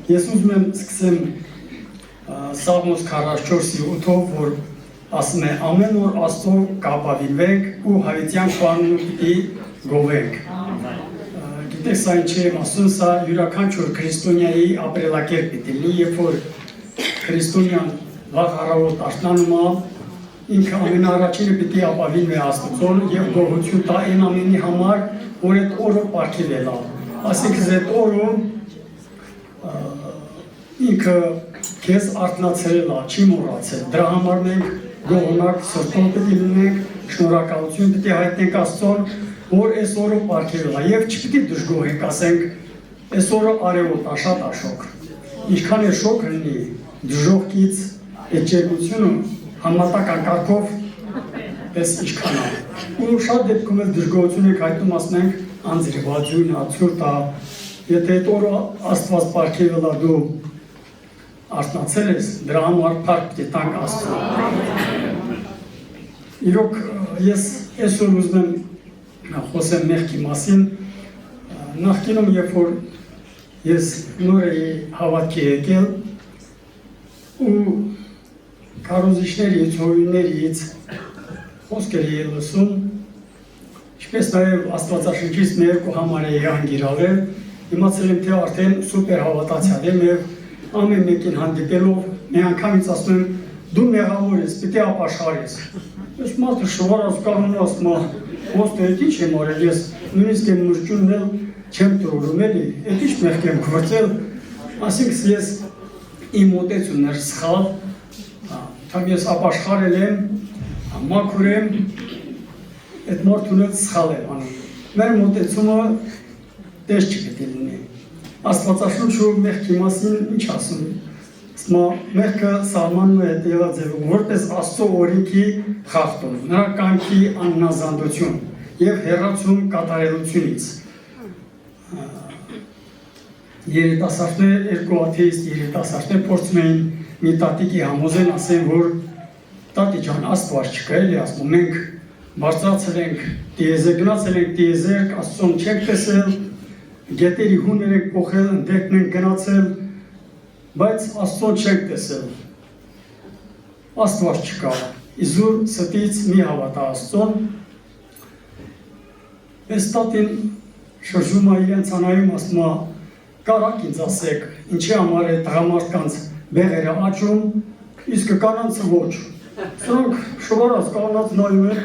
Ես ուզում եմ սկսեմ Սաղմոս 44:8-ով, որ ասում է ամեն օր Աստծո կապավինվենք ու հավիտյան խոանունը պիտի գովենք։ Գիտեք սա ինչ եմ ասում, սա յուրաքանչյուր քրիստոնյայի ապրելակերպ պիտի լինի, երբ որ քրիստոնյան վաղ առավոտ արթնանում է, ինքը ամենաառաջինը պիտի ապավինվի Աստծուն եւ գոհություն տա այն ամենի համար, որ այդ օրը պարգևել է։ Այսինքն այդ օրը ինքը քեզ արթնացրել է, չի մոռացել։ Դրա համար մենք գոհանակ սրտով պիտի լինենք, շնորհակալություն պիտի հայտնենք Աստծուն, որ այս օրը պարգևել է եւ չպիտի դժգոհենք, ասենք այս օրը արևոտ է, շատ աշոք։ Ինչքան է շոկ լինի դժողքից այդ ջերմությունը համատական կարգով պես ինչքան է։ Ու շատ դեպքում էլ դժգոհություն եք հայտնում, ասում ենք անձրևածյուն, ացուրտ է, եթե այդ օրը Աստված պարգևել է դու արթնացել ես, դրա համար փառք պիտի տանք Աստծուն։ Իրոք ես այսօր ուզում եմ խոսեմ մեղքի մասին։ Նախկինում երբ որ ես նոր էի հավատքի եկել ու քարոզիչներից, հովիներից խոսքեր էի լսում, ինչպես նաև Աստվածաշնչից մի երկու համար էի անգիրավել, իմացել եմ, թե արդեն սուպեր հավատացյալ եմ եւ ամեն մեկին հանդիպելով մի անգամից ասում եմ, դու մեղավոր ես, պիտի ապաշխարես։ Ես մարդը շվարած կանոն ասում եմ, ոստը էդ ինչ եմ արել, ես նույնիսկ եմ մրջունն էլ չեմ տրորում էլի, էդ ինչ մեղք եմ գործել, ասինքն ես իմ մոտեցումն էր սխալ, թամ ես ապաշխարել եմ, մաքուր եմ, այդ մարդուն էլ սխալ եմ անում։ Մեր մոտեցումը տես չպետք է լինի։ Աստվածաշունչը մեղքի մասին ինչ ասում է։ Մեղքը սահմանում է հետևյալ ձևով, որպես Աստծո օրենքի խախտում, նրա կամքի անհնազանդություն եւ հեռացում կատարելությունից։ Երիտասարդներ, երկու աթեիստ երիտասարդներ փորձում էին մի տատիկի համոզեն, ասեն, որ տատի ջան, Աստված չկա, էլի ասում, մենք բարձրացել ենք տիեզեր, գնացել ենք տիեզեր, Աստծուն չենք տեսել, գետերի հուներ ենք փոխել, ընդերքն ենք գնացել, բայց Աստծուն չենք տեսել։ Աստված չկա։ Իզուր ստից մի հավատա Աստծուն։ Այս տատին շրջում է իրենց անայում, ասում է, կարակ ինձ ասեք, ինչի համար է տղամարդկանց բեղերը աճում, իսկ կանանցը ոչ։ Սրանք շվարած կանանց նայում են,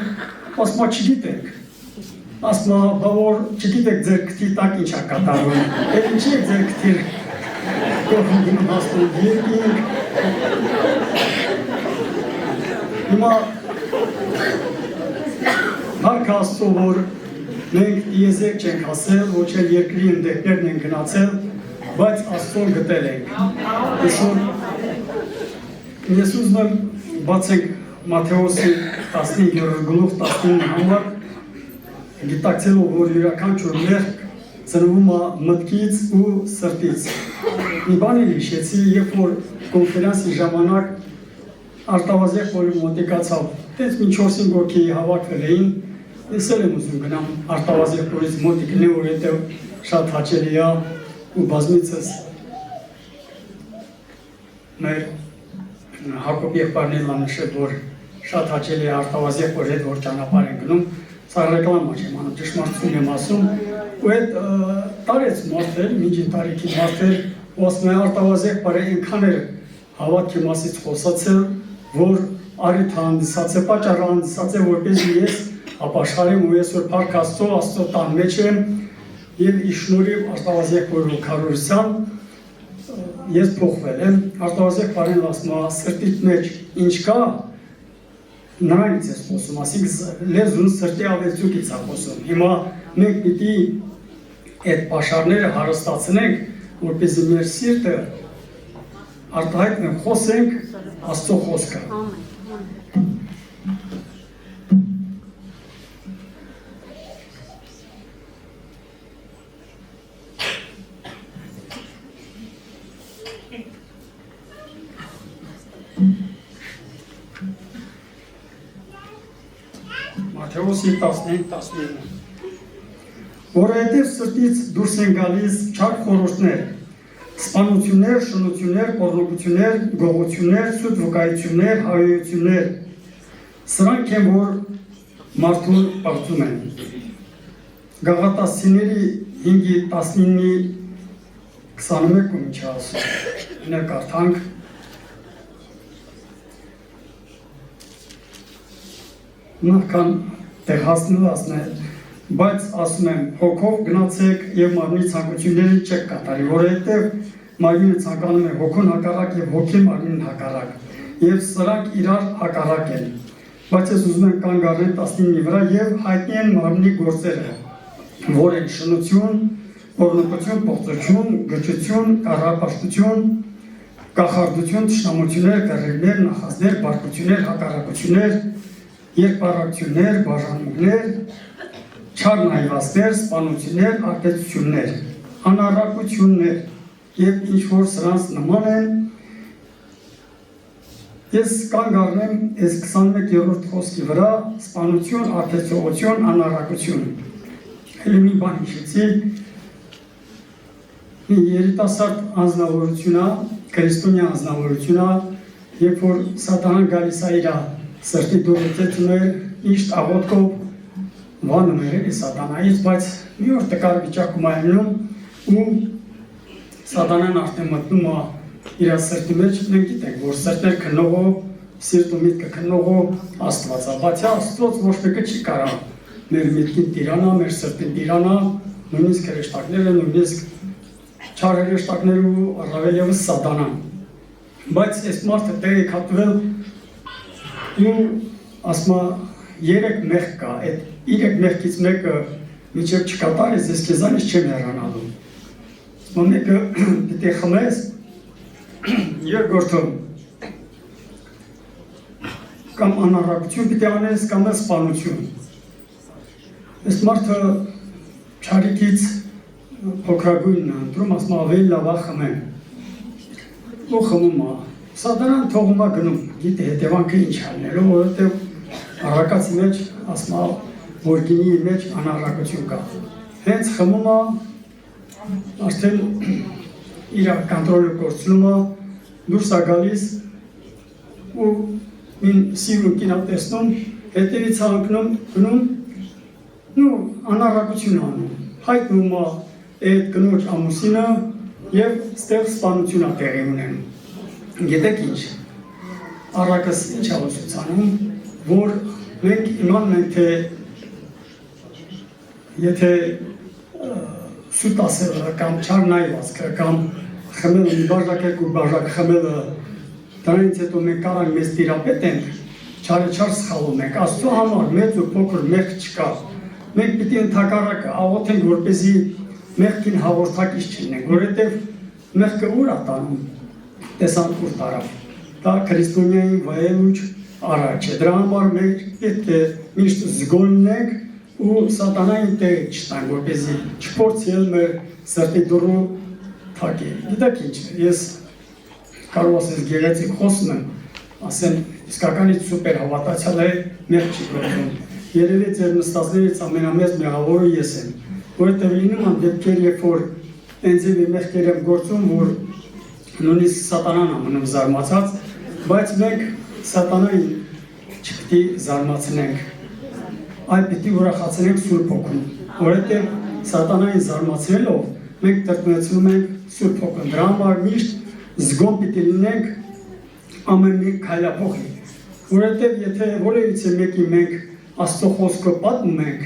ասում է չգիտենք։ Ասում է, բա որ չգիտեք ձեր քթի տակ ինչ է կատարվում, էլ ինչի եք ձեր քթի կողմում հասնում երկինք։ Հիմա հարկ Աստծո, որ մենք տիեզեր չենք հասել, ոչ էլ երկրի ընդերքներն են գնացել, բայց Աստծուն գտել ենք։ Ես ուզում եմ բացենք Մատթեոսի 15:19 համար, գիտակցելով, որ յուրաքանչյուր մեղք ծնվում է մտքից ու սրտից։ Մի բան էլ հիշեցի, երբ որ կոնֆերանսի ժամանակ արտավազեղորի մոտիկացավ, տենց մի 4-5 հոգի հավաքվել էին, ես էլ եմ ուզում գնամ արտավազեղորից մոտիկ լինեմ, որովհետև շատ հաճելի է ու բազմիցս մեր Հակոբ եղբայրն էլ նշել, որ շատ հաճելի է արտավազեղոր հետ որ ճանապարհ են գնում, սա ռեկլամա չեմ անում, ճշմարտություն եմ ասում, ու այդ տարեց մարդեր, միջին տարիքի մարդեր, ու ասում է արտավազեղորը այնքան էր հավատքի մասից խոսացել, որ առիթ հանդիսացել, պատճառ հանդիսացել, որպեսզի ես ապաշխարեմ ու ես որ փառք Աստծո, Աստծո տան մեջ եմ եւ ի շնորհիվ արտավազեղորի քարոզության ես փոխվել եմ, արտավազեղորին ասում է սրտիդ մեջ ինչ կա, նրանից ես խոսում, ասինքն լեզուն սրտի ավելցուկից է խոսում։ Հիմա մենք պիտի այդ պաշարները հարստացնենք, որպեսզի մեր սիրտը արտահայտենք, խոսենք Աստծո խոսքը։ Մատթեոսի 15:19 Որովհետև սրտից դուրս են գալիս չար խորհուրդներ, սպանություններ, շնություններ, պոռնոգություններ, գողություններ, սուտ վկայություններ, հայոյություններ, սրանք են, որ մարդուն պարտում են։ Գաղատասցիների 5-ի 19-ի 21-ում ինչ ասում, ներկարդանք, նախքան տեղ հասնելու ասնել, բայց ասում եմ, հոգով գնացեք և մարմնի ցանկություններին չեք կատարի, որովհետև մարմինը ցանկանում է հոգուն հակառակ և հոգին մարմինին հակառակ, և սրանք իրար հակառակ են, բայց ես ուզում եմ կանգ առնել 19-ի վրա և հայտնի են մարմնի գործերը, որ են շնություն, պոռնոգություն, պողծություն, գրչություն, կառապաշտություն, կախարդություն, թշնամություններ, կռիվներ, նախանձներ, բարկություններ, հակառակություններ, երկպառակություններ, բաժանմունքներ, չար նայվածներ, սպանություններ, արտեցություններ, անառակություններ և ինչ-որ սրանց նման են, ես կանգ առնեմ այս 21-րդ խոսքի վրա սպանություն, արտեցողություն, անառակություն։ Հենց մի բան հիշեցի, երիտասարդ անձնավորություն է, քրիստոնյա անձնավորություն է, երբ որ սատանան գալիս է իր սրտի դուռը ծեծում էր, միշտ աղոթքով վանում էր սատանայից, բայց մի օր տկար վիճակում է լինում ու սատանան արդեն մտնում է իր սրտի մեջ, մենք գիտենք, որ սրտեր քննողով, սիրտ ու միտքը քննողով Աստված է, բացի Աստծոց ոչ մեկը չի կարող մեր միտքին տիրանա, մեր սրտին տիրանա, նույնիսկ հրեշտակները, նույնիսկ չար հրեշտակները ու առավել ևս սատանան։ Բայց այս մարդը տեղ է կաթվել ու ասում է 3 մեղք կա, այդ 3 մեղքից մեկը մինչև չկատարես, ես քեզանից չեմ հեռանալու։ Մեկը պիտի խմես, երկրորդը կամ անառակություն պիտի անես, կամ սպանություն։ Այս մարդը չարիքից փոքրագույնն է ընտրում, ասում է ավելի լավ է խմեմ։ Ու խմում է։ Սատանան թողում է գնում, գիտե հետևանքը ինչ անելու, որովհետև առակացի մեջ ասում է, որ գինի մեջ անառակություն կա։ Հենց խմում է, արդեն իր կոնտրոլը կորցնում է, դուրս է գալիս ու մին սիրուն կինա տեսնում, հետևից է ընկնում, գնում ու անառակություն անում, հայտնում է այդ կնոջ ամուսինը և ստեղ սպանություն է տեղի ունենում։ Գիտեք ինչ, առակս ինչ է ուսուցանում, որ մենք իմանում ենք, թե եթե սուտ ասելը կամ չար նայվածքը կամ խմելը մի բաժակ երկու բաժակ խմելը դրանից հետո մենք կարող մեզ տիրապետենք, չարը չար սխալում ենք, Աստծո համար մեծ ու փոքր մեղք չկա, մենք պիտի ընդհակառակը աղոթենք, որպեսզի մեղքին հաղորդակից չլինենք, որովհետև մեղքը ուր է տանում, տեսանք ուր տարավ, դա քրիստոնյայի վայելուչ առաջ է, դրա համար մենք պետք է միշտ զգոն լինենք ու սատանային տեղը չտանք, որպեսզի չփորձել մեր սրտի դուռը թակել։ Գիտեք ինչ, ես կարող ասես գեղեցիկ խոսում եմ, ասեմ իսկականից սուպեր հավատացյալ է, մեղք չի գործում։ Երևի ձեր նստածներից ամենամեծ մեղավորը ես եմ, որովհետև լինում են դեպքեր, երբ որ այնձևի մեղքեր եմ գործում, որ նույնիսկ սատանան է մնում զարմացած, բայց մենք սատանային չպիտի զարմացնենք, այլ պիտի ուրախացնենք Սուրբ Հոգուն, որովհետև սատանային զարմացնելով մենք տրտմեցնում ենք Սուրբ Հոգուն, դրա համար միշտ զգոն պիտի լինենք ամեն մի քայլափոխի, որովհետև եթե որևիցե մեկի մենք Աստծո խոսքը պատմում ենք,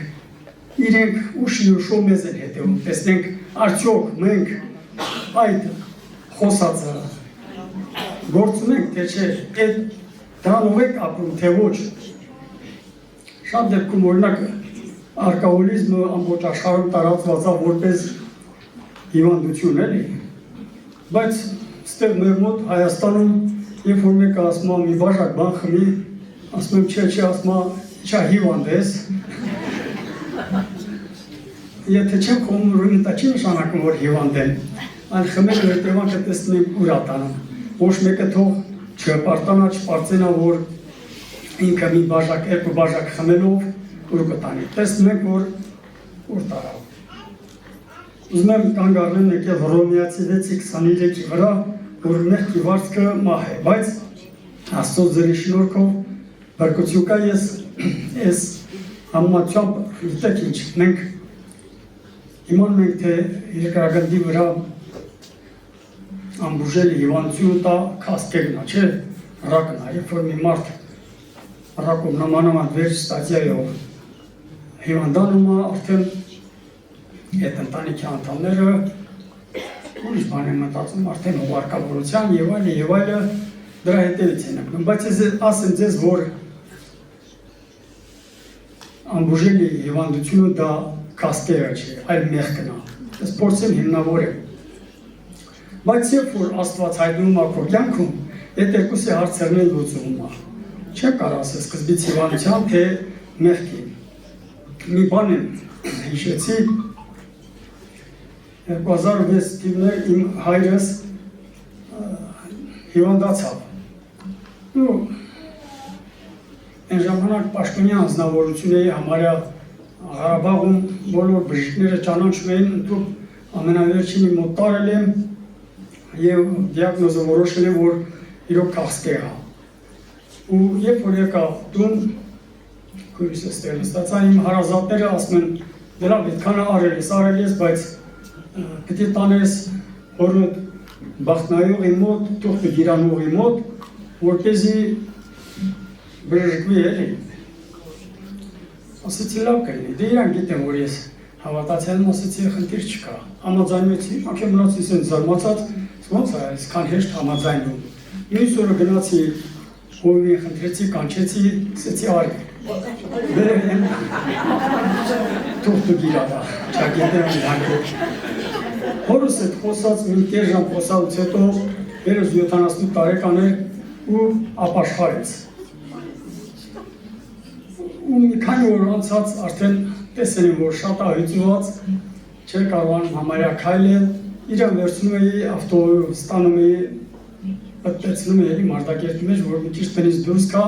իրենք ուշի մեզ են հետևում, տեսնենք արդյոք մենք այդ խոսածը գործում ենք, թե չէ, դրանով եք ապրում, թե ոչ։ Շատ դեպքում օրինակ ալկոհոլիզմը ամբողջ աշխարհում տարածված է որպես հիվանդություն, էլի, բայց ստեղ մեր մոտ Հայաստանում, երբ որ մեկը ասում է մի բաժակ բան խմի, ասում եմ չէ, ասում է չա հիվանդ ես, եթե չեմ խմում ուրեմն դա չի նշանակում, որ հիվանդ եմ, այլ խմելու հետևանքը տեսնում եմ ուր է տանում, ոչ մեկը թող չպարտանա, չպարծենա, որ ինքը մի բաժակ, երկու բաժակ խմելով ուր կտանի, տեսնում ենք, որ ուր տարավ։ ուզում եմ կանգ առնեմ եկել Հռոմեացի 6:23-ի վրա, որ մեղքի վարձքը մահ է, բայց Աստծո ձեռի շնորհքով բարգություն կա, ես համեմատությամբ գիտեք ինչ, մենք իմանում ենք, թե երկրագնդի վրա ամբուժելի հիվանդություն տա քասկերնա, չէ, ռակնա, երբ որ մի մարդ ռակում նմանավանդ վեր ստադիայով հիվանդանում է, արդեն այդ ընտանիքի անդամները ուրիշ բան են մտածում, արդեն հովարկավորության եւ այլը դրա հետևից են ընկնում, բայց ես ասեմ ձեզ, որ ամբուժելի հիվանդությունը դա քասկերը չէ, այլ մեղքն է, ես փորձեմ հիմնավորեմ, բայց երբ որ Աստված հայտնվում է քո կյանքում, այդ երկուսի հարցերն են լուծվում է, չեմ կարող ասել սկզբից հիվանդության, թե մեղքի, մի բան եմ հիշեցի, 2006 թվականին իմ հայրս հիվանդացավ, ու այն ժամանակ պաշտոնյա անձնավորություն էի համարյա Ղարաբաղում բոլոր բժիշկները ճանաչում էին, ընդհանուր ամենավերջինի մոտ տարել եմ եւ դիագնոզը որոշել եմ, որ իրոք քասկեր է։ Ու երբ որ եկա տուն, քույրս ստեղ նստածա, իմ հարազատները ասում են, դրա այդքան արել ես, բայց պետք է տանես հորդ բախտնայողի մոտ, թուղթը գիրանողի մոտ, որպեսզի բժշկվի էլի։ Ասեցի լավ կլինի, դե իրան գիտեմ, որ ես հավատացի եմ, ասեցի խնդիր չկա, համաձայնվեցի, անկե մնացի սենց զարմացած, ոնց է, այսքան հեշտ համաձայնում։ Մյուս օրը գնացի, հովին խնդրեցի, կանչեցի, ասեցի արի։ Թուղթը գիրադա, չագետեմ իհարկե։ Հորս հետ խոսած մի կես ժամ խոսալուց հետո 38 տարեկան էր ու ապաշխարեց։ Ու մի քանի օր անցած արդեն տեսել եմ, որ շատ ահիծված, չէր կարողանում համարյա քայլել, իրան վերցնում էի, ավտոյով ստանում էի, պտտեցնում էի Մարտակերտի մեջ, որ մի քիչ տնից դուրս գա,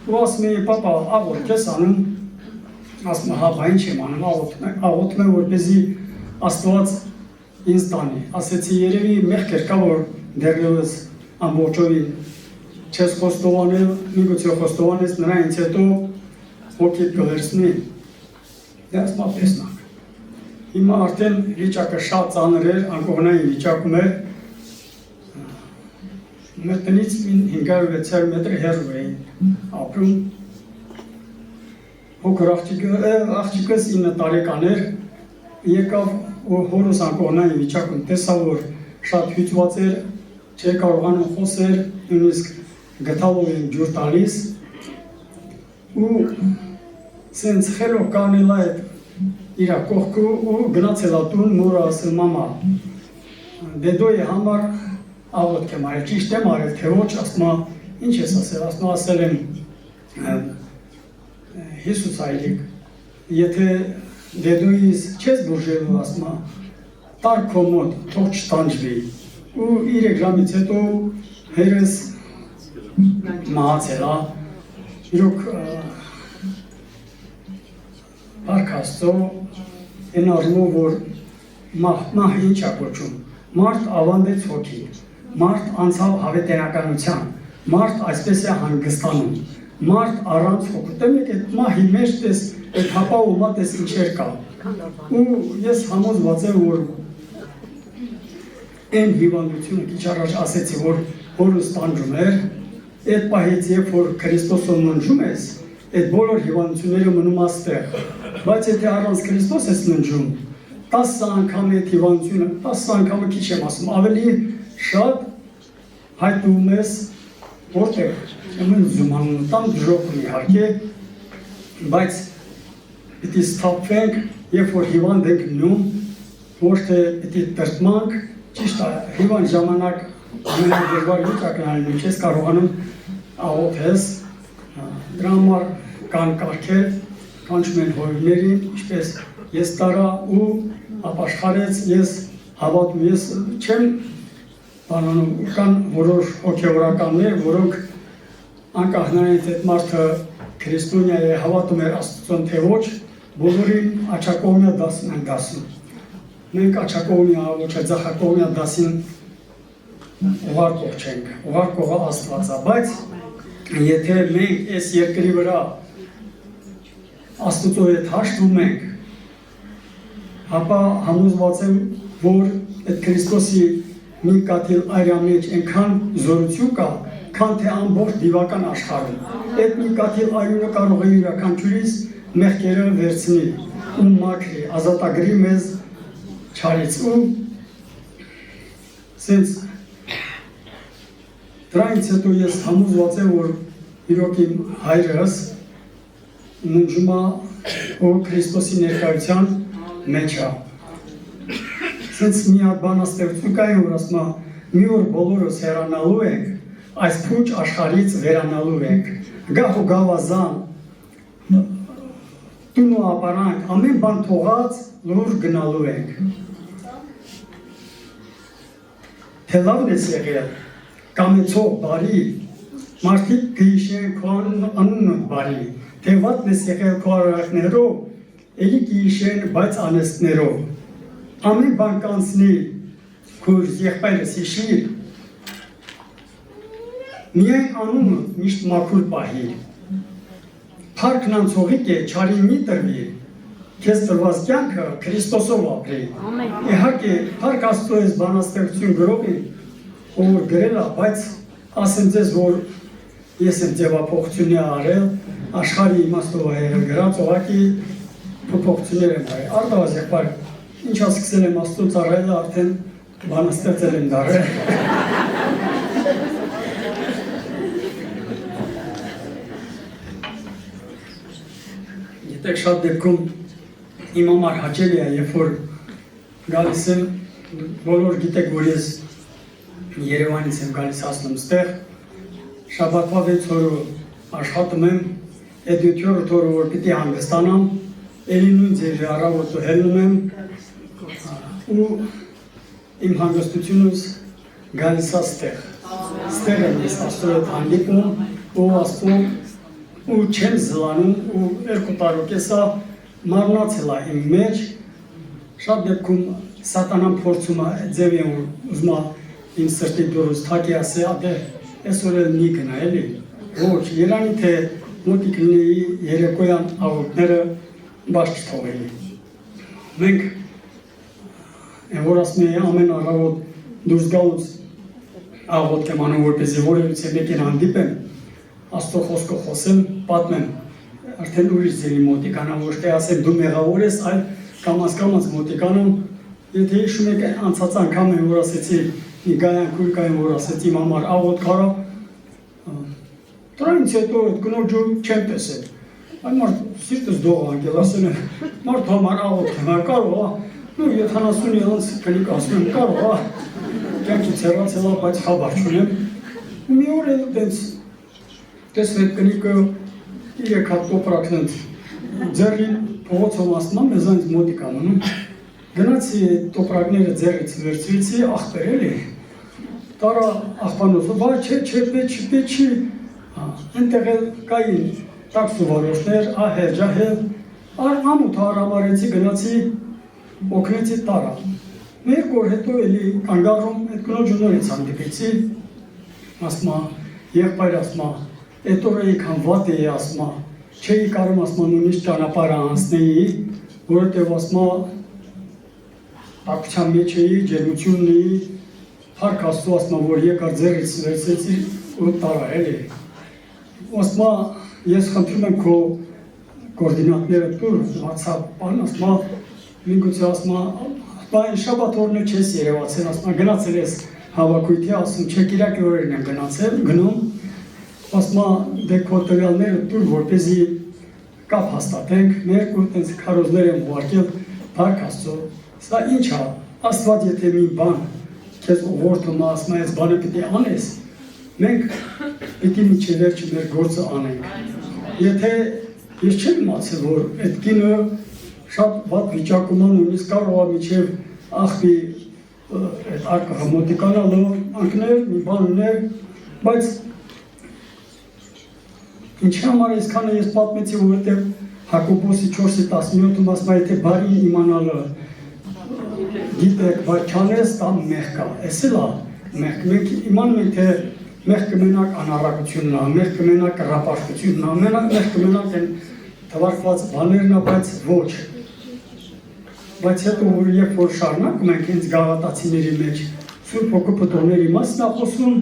ու ասում էի, պապա, աղոթք ես անում, ասում եմ, հա, բա ինչ եմ անում, աղոթում եմ, որպեսզի Աստված ինձ տանի, ասեցի երևի մեղք էր կա, որ դեռևս ամբողջովին չես խոստովանել, միգուցե խոստովանես նրա ինձ հետո հոգիդ կվերցնի, դե ասմա տեսնանք։ Հիմա արդեն վիճակը շատ ծանր էր, անկողնային վիճակում էր, մեր տնից 500-600 մետր հեռու էին ապրում, փոքր աղջիկս 9 տարեկան էր, եկավ հորս անկողնային վիճակում, տեսա, որ շատ հյուծված էր, չէր կարողանում խոսել, նույնիսկ գտալով են ջուր տալիս, ու սենց խելով կանելա այդ իրա կողքը ու գնացել ատուն, մորը ասել մամա, դեդոյի համար աղոթք եմ արել, ճիշտ եմ արել, թե ոչ, ասմա, ինչ ես ասել, ասել եմ Հիսուս այլիկ, եթե դեդոյիս չես բուժելու, ասմա, տար քո մոտ, թող չտանջվի, ու 3 ժամից հետո հերս մահացել, իրոք Փառք Աստծո, այն առումով, որ մահ ինչ է կոչում, մարդ ավանդեց հոգի, մարդ անցավ հավետենականության, մարդ այսպես է հանգստանում, մարդ առանց հոգու, տեմեք այդ մահի մեջ տես, այդ հապա ու մա տես ինչեր կա, ու ես համոզված եմ, որ այն հիվանդությունը քիչ առաջ ասեցի, որ հորս տանջում էր, այդ պահից երբ որ Քրիստոսով ննջում ես, այդ բոլոր հիվանդությունները մնում աստեղ, բայց եթե առանց Քրիստոս ես ննջում, 10 անգամ այդ հիվանդությունը, 10 անգամը քիչ եմ ասում, ավելի շատ հայտնվում ես որտեղ, եմն զումանուն տամ դժոխում իհարկե, բայց պիտի ստապվենք, երբ որ հիվանդ ենք մնում, ոչ թե պիտի տրտմանք, ճիշտ է, հիվանդ ժամանակ ամենադժվար վիճակն այլն չես կարողանում աղոթես, դրա համար կան կարգեր, կանչում են հորիներին, ինչպես ես տարա ու ապաշխարեց, ես հավատում, ես չեմ բանանում, կան որոշ հոգևորականներ, որոնք անկախ նրանից այդ մարդը քրիստոնյա է, հավատում էր Աստծուն թե ոչ, բոլորին աչակողմյա դասն են դասում։ մենք աչակողմյա ոչ ձախակողմյա դասին ուղարկող չենք, ուղարկողը Աստվածա, բայց եթե մենք այս երկրի վրա Աստծո հետ հաշտվում ենք, ապա համոզված եմ, որ այդ Քրիստոսի մի կաթիլ այրի մեջ այնքան զորություն կա, քան թե ամբողջ դիվական աշխարհում։ Այդ մի կաթիլ այրը կարող է յուրաքանչյուրիս մեղքերը վերցնի ու մաքրի, ազատագրի մեզ չարից ու սենց դրանից հետո ես համոզված եմ, որ իրոք իմ հայրս ննջում է Քրիստոսի ներկայության մեջ է։ Սենց մի հատ բանաստեղծություն կա, որ ասում է, մի օր բոլորս հեռանալու ենք, այս փուչ աշխարհից վերանալու ենք, գահ ու գավազան, տուն ու ապարանք, ամեն բան թողած լուր գնալու ենք։ Թե լավն ես եղել, կամեցող բարի, մարդիկ կհիշեն քո անունը բարի, թե վատն ես եղել քո արարքներով, էլի կհիշեն բայց անեստներով։ Ամեն բան կանցնի, քուր եղբայրս հիշիր, միայն անունը միշտ մաքուր պահիր։ Փառքն անցողիկ է, չարին մի տրվի, քեզ տրված կյանքը Քրիստոսով ապրի։ Իհարկե, փառք Աստծո ես բանաստեղծություն գրող եմ, ով գրել է, բայց ասեմ ձեզ, որ ես եմ ձևափոխություն արել, աշխարհի իմաստով է գրած, ուղղակի փոփոխություններ եմ արել։ Արտավազ եղբայր, ինչ ասկսել եմ Աստծո ծառայելը, արդեն բանաստեղծել եմ դարել։ Գիտեք, շատ դեպքում իմ համար հաճելի է, երբ որ գալիս եմ, բոլոր գիտեք, որ ես Երևանից եմ գալիս հասնում ստեղ, շաբաթվա 6 օրը աշխատում եմ, այդ 7-րդ օրը որ պիտի հանգստանամ, էլի նույն ձեր առավոտը հելնում եմ ու իմ հանգստությունս գալիս է ստեղ։ Ստեղ եմ ես Աստծո հետ հանդիպում ու ասում ու չեմ զլանում ու 2 տարուկեսա մարնացել է իմ մեջ, շատ դեպքում սատանան փորձում է ձև եմ ուզում է իմ սրտի դուրս թակի ասե, ադե այսօր էլ մի գնա էլի, ոչ, երանի թե մոտիկ լինեի երեկոյան աղոտները բաց չթողեի։ Մենք են որ ասում էի ամեն առավոտ դուրս գալուց աղոտ եմ անում, որպեսզի որևիցե մեկին հանդիպեմ, Աստծո խոսքը խոսեմ, պատմեմ, արդեն ուրիշ ձերի մոտիկանամ, ոչ թե ասեմ դու մեղավոր ես, այլ կամաց մոտիկանամ, եթե հիշում եք անցած անգամ եմ, որ ասեցի մի գայան քույրկային, որ ասեց իմ համար աղոտ կարա, դրանից հետո այդ կնոջը չեմ տեսել, այ մարդ սիրտս դող անգել, ասել եմ, մարդ համար աղոտ եմ, կարող է, նու 70 անց կնիկ ասում եմ, կարող է, կյանքից հեռացել է, բայց խաբար չունեմ, մի օր էլ տենց տեսնեք կնիկը 3 հատ տոպրակնենց ձեռին փողոցով ասում եմ, մեզանից մոտիկ ամնում, գնացի տոպրակները ձեռից վերցրիցի, աղբեր էլի, տարա աղբանոցը, բա չէ, պետք չի, այնտեղ էլ կային տաքսուվարոշներ, ահել, ջահել, ամութ հարամարեցի, գնացի, օգնեցի տարա, մեր կոր հետո էլի կանգառում, այդ կնոջը նորից հանդիպեցի, ասում եղբայր ասում այդ օրը եկան վատ էի ասում չէի կարում ասում նույնիսկ ճանապարհը անցնեի, որովհետև ասում տաքության մեջ էի, ջերմություն ունեի, փառք Աստծո ասում որ եկար ձեռից վերցրեցի ու տարա էլի։ Ասում ես խնդրում եմ քո կոորդինատները տուր, WhatsApp բան ասում միգուցե ասում բան շաբաթ օրն չես երևացել, ասում գնացել ես հավաքույթի, ասում չէ կիրակի օրերն եմ գնացել, գնում ասում դե քո տվյալները տուր, որպեսզի կապ հաստատենք, մեր կուրտենց քարոզներ եմ ուղարկել, փառք Աստծո, սա ինչ է, Աստված եթե մի բան քեզ ուղղորդում է, ասում այս բանը պիտի անես, մենք պիտի միջև վերջը մեր գործը անենք։ Եթե ես չեմ իմացել, որ այդ կինը շատ վատ վիճակում է, նույնիսկ կարող է միջև աղբի այդ արկղը մոտիկանալը, անկներ, մի բաններ, բայց ինչի համար այսքանը ես պատմեցի, որովհետև Հակոբոսի 4:17-ում ասում է, եթե բարին իմանալը գիտեք, բայց չանես դա մեղք է, էս էլ է մեղք, մենք իմանում ենք, թե մեղք կմենակ անառակությունն է, մեղք կմենակ կռապաշտությունն է, մեղք կմենակ են թվարկված բաներն է, բայց ոչ։ Բայց հետո երբ որ շարունակում ենք հենց գաղատացիների մեջ, Սուրբ Հոգու պտուղների մասն է խոսում,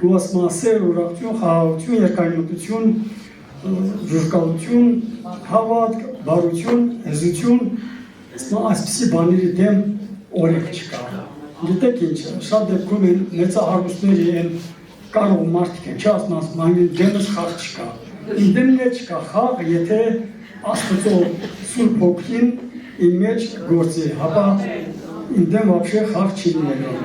ու ասում է սեր, ուրախություն, խաղաղություն, երկայնմտություն, ժուժկալություն, հավատք, բարություն, հեզություն, այսպիսի բաների դեմ օրենք չկա։ Գիտեք ինչ, շատ դեպքում են մեծահարուստների են կարող մարդիկ են, չասում անգին դեմս խաղ չկա։ Իմ դեմն է չկա խաղ, եթե Աստծո Սուրբ Հոգին իմ մեջ գործի, հապա իմ դեմ վաբշե խաղ չի լինելու։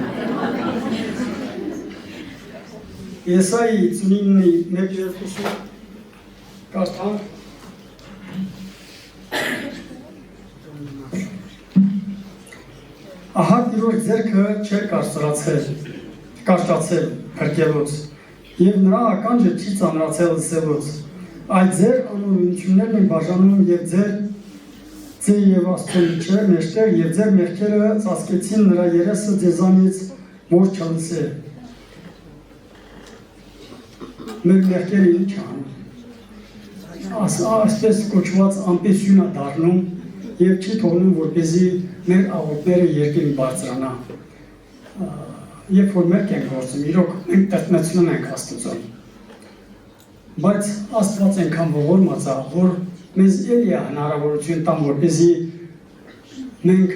Եսայի 59-ի 1-2 կարդանք։ Ահա Տիրոջ ձեռքը չէր կարճացել փրկելուց, և նրա ականջը չի ծանրացել լսելուց, այլ ձեր անօրենություններն են բաժանում և ձեր և Աստծո միջև մեջտեղ և ձեր մեղքերը ծածկեցին նրա երեսը ձեզանից որ չլսել։ Մեր մեղքերը ինչ անում։ Այսպես կոչված անպեսյուն է դառնում և չի թողնում, որպեսզի մեր աղոթները երկրին բարձրանա։ Երբ որ մեղք ենք գործում, իրոք մենք տրտմեցնում ենք Աստծուն։ Բայց Աստված այնքան ողորմած է, որ մեզ էլի է հնարավորություն տամ, որպեսզի մենք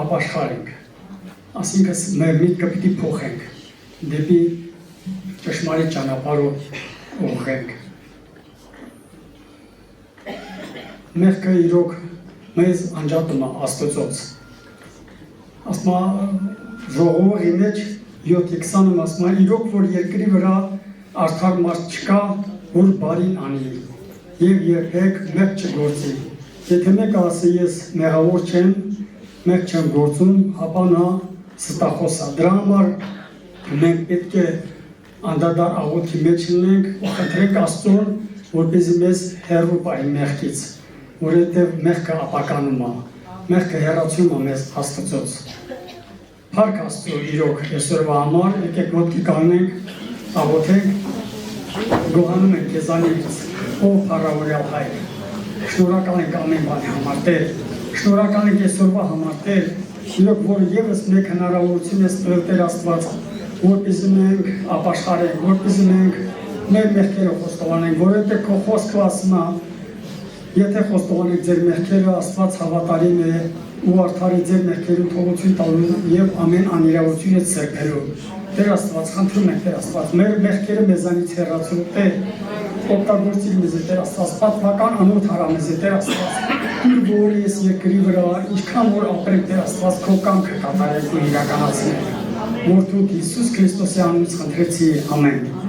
ապաշխարենք, ասինքն մեր միտքը պիտի փոխենք, դեպի ճշմարիտ ճանապարհով ուղղենք։ Մեղքը իրոք մեզ անջատում է Աստծոց։ Ասում է ժողովի մեջ 7:20-ում ասում է իրոք որ երկրի վրա արդար մարդ չկա, որ բարին անի և երբեք մեղք չգործի։ Եթե մեկը ասի ես մեղավոր չեմ, մեղք չեմ գործում, ապա նա ստախոս է։ Դրա համար մենք պետք է անդադար աղոթքի մեջ լինենք ու խնդրենք Աստծուն, որպեսզի մեզ հեռու պահի մեղքից, որովհետև մեղքը ապականում է, մեղքը հեռացում է մեզ Աստծոց։ Փառք Աստծո իրոք այսօրվա համար, եկեք ոտքի կանգնենք, աղոթենք, գոհանում ենք քեզանից, ով փառավորյալ Հայր։ Շնորհակալ ենք ամեն բանի համար, Տեր։ Շնորհակալ ենք այսօրվա համար, Տեր, իրոք որ ևս մեկ հնարավորություն ես տվել Տեր Աստված, որպեսզի մենք ապաշխարենք, որպեսզի մենք մեր մեղքերը խոստովանենք, որովհետև քո խոսքը ասում է, եթե խոստովանեք ձեր մեղքերը, Աստված հավատարիմ է ու արդար է ձեր մեղքերում թողություն տալու և ամեն անիրավությունից սրբելու։ Տեր Աստված, խնդրում ենք Տեր Աստված, մեր մեղքերը մեզանից հեռացրու, Տեր, օգտագործիր մեզ Տեր Աստված, պատմական անոթ արա մեզ Տեր Աստված, որ ես երկրի վրա ինչքան որ ապրենք Տեր Աստված, քո կամքը կատարենք ու իրականացնենք։ Որդուդ Հիսուս Քրիստոսի անունից խնդրեցի, ամեն։